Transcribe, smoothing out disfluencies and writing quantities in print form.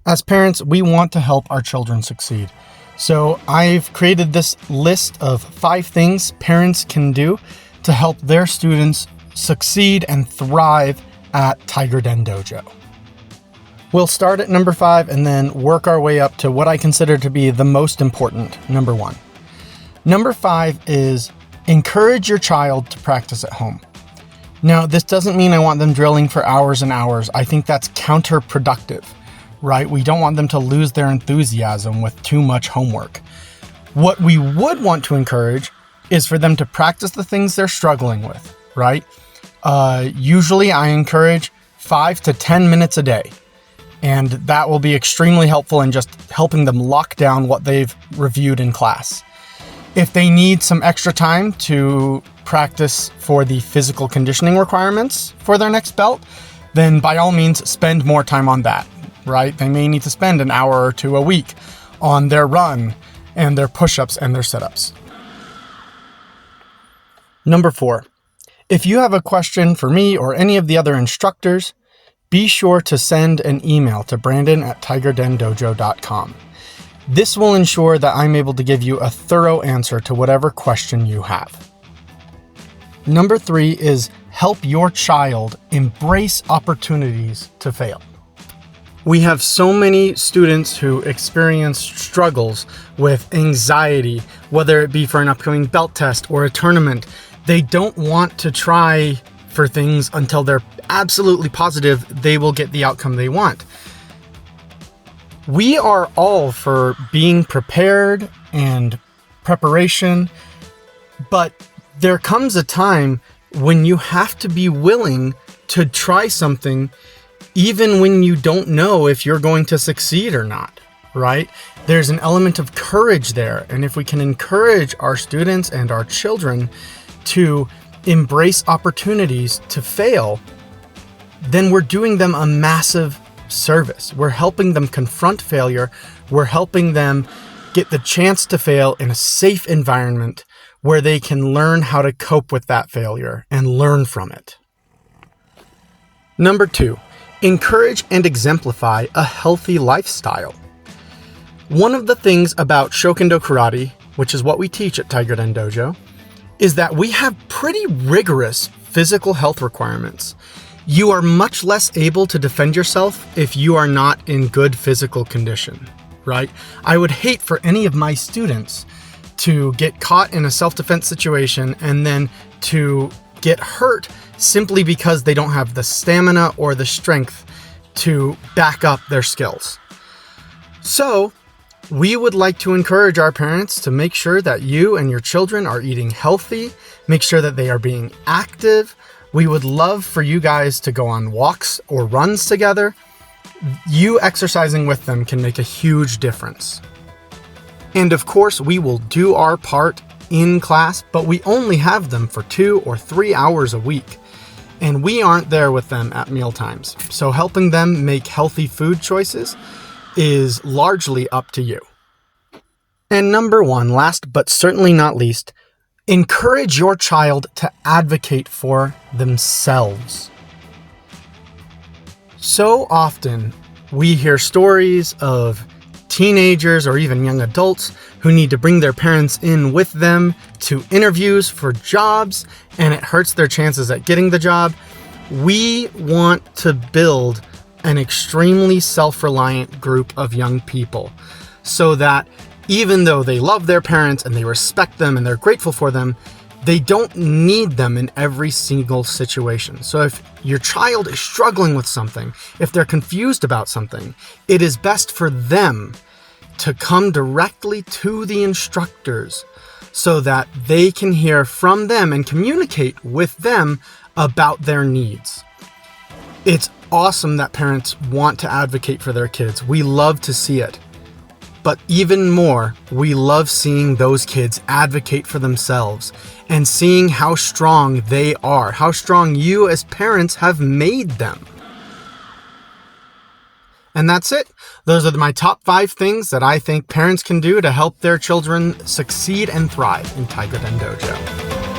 As parents, we want to help our children succeed. So I've created this list of 5 things parents can do to help their students succeed and thrive at Tiger Den Dojo. We'll start at number 5 and then work our way up to what I consider to be the most important, number 1. Number 5 is encourage your child to practice at home. Now, this doesn't mean I want them drilling for hours and hours. I think that's counterproductive, right? We don't want them to lose their enthusiasm with too much homework. What we would want to encourage is for them to practice the things they're struggling with, right? Usually I encourage 5 to 10 minutes a day, and that will be extremely helpful in just helping them lock down what they've reviewed in class. If they need some extra time to practice for the physical conditioning requirements for their next belt, then by all means spend more time on that, right? They may need to spend an hour or 2 a week on their run and their push-ups and their sit-ups. Number 4, if you have a question for me or any of the other instructors, be sure to send an email to brandon@tigerdendojo.com. This will ensure that I'm able to give you a thorough answer to whatever question you have. Number 3 is help your child embrace opportunities to fail. We have so many students who experience struggles with anxiety, whether it be for an upcoming belt test or a tournament. They don't want to try for things until they're absolutely positive they will get the outcome they want. We are all for being prepared and preparation, but there comes a time when you have to be willing to try something even when you don't know if you're going to succeed or not, right? There's an element of courage there, and if we can encourage our students and our children to embrace opportunities to fail, then we're doing them a massive service. We're helping them confront failure. We're helping them get the chance to fail in a safe environment where they can learn how to cope with that failure and learn from it. Number 2, encourage and exemplify a healthy lifestyle. One of the things about Shokendo Karate, which is what we teach at Tiger Den Dojo, is that we have pretty rigorous physical health requirements. You are much less able to defend yourself if you are not in good physical condition, right? I would hate for any of my students to get caught in a self-defense situation and then to get hurt simply because they don't have the stamina or the strength to back up their skills. So, we would like to encourage our parents to make sure that you and your children are eating healthy, make sure that they are being active. We would love for you guys to go on walks or runs together. You exercising with them can make a huge difference. And of course, we will do our part in class, but we only have them for 2 or 3 hours a week. And we aren't there with them at meal times. So helping them make healthy food choices is largely up to you. And number 1, last but certainly not least, encourage your child to advocate for themselves. So often we hear stories of teenagers or even young adults who need to bring their parents in with them to interviews for jobs, and it hurts their chances at getting the job. We want to build an extremely self-reliant group of young people so that even though they love their parents and they respect them and they're grateful for them, they don't need them in every single situation. So if your child is struggling with something, if they're confused about something, it is best for them to come directly to the instructors so that they can hear from them and communicate with them about their needs. It's awesome that parents want to advocate for their kids. We love to see it. But even more, we love seeing those kids advocate for themselves and seeing how strong they are, how strong you as parents have made them. And that's it. Those are my top 5 things that I think parents can do to help their children succeed and thrive in Tiger Den Dojo.